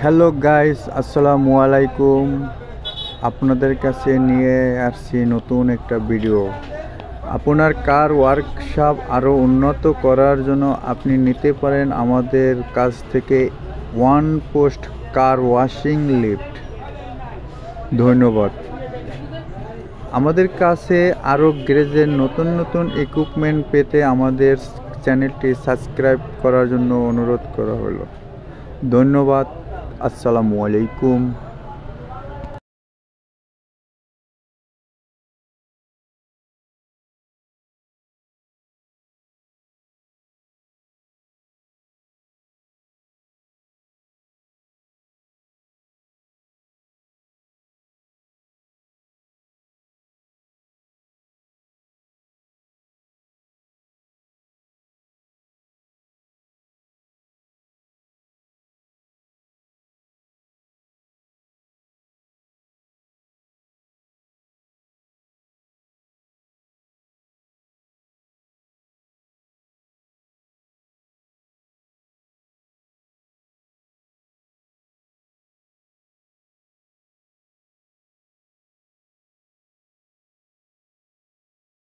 Hello guys, আসসালামু আলাইকুম। আপনাদের কাছে নিয়ে আসছি নতুন একটা ভিডিও। আপনার কার ওয়ার্কশপ আরও উন্নত করার জন্য আপনি নিতে পারেন আমাদের কাছ থেকে ওয়ান পোস্ট কার ওয়াশিং লিফট। ধন্যবাদ। আমাদের কাছে আরও গ্যারেজের নতুন নতুন ইকুইপমেন্ট পেতে আমাদের চ্যানেলটি সাবস্ক্রাইব করার জন্য অনুরোধ করা হলো। ধন্যবাদ। আসসালামু আলাইকুম।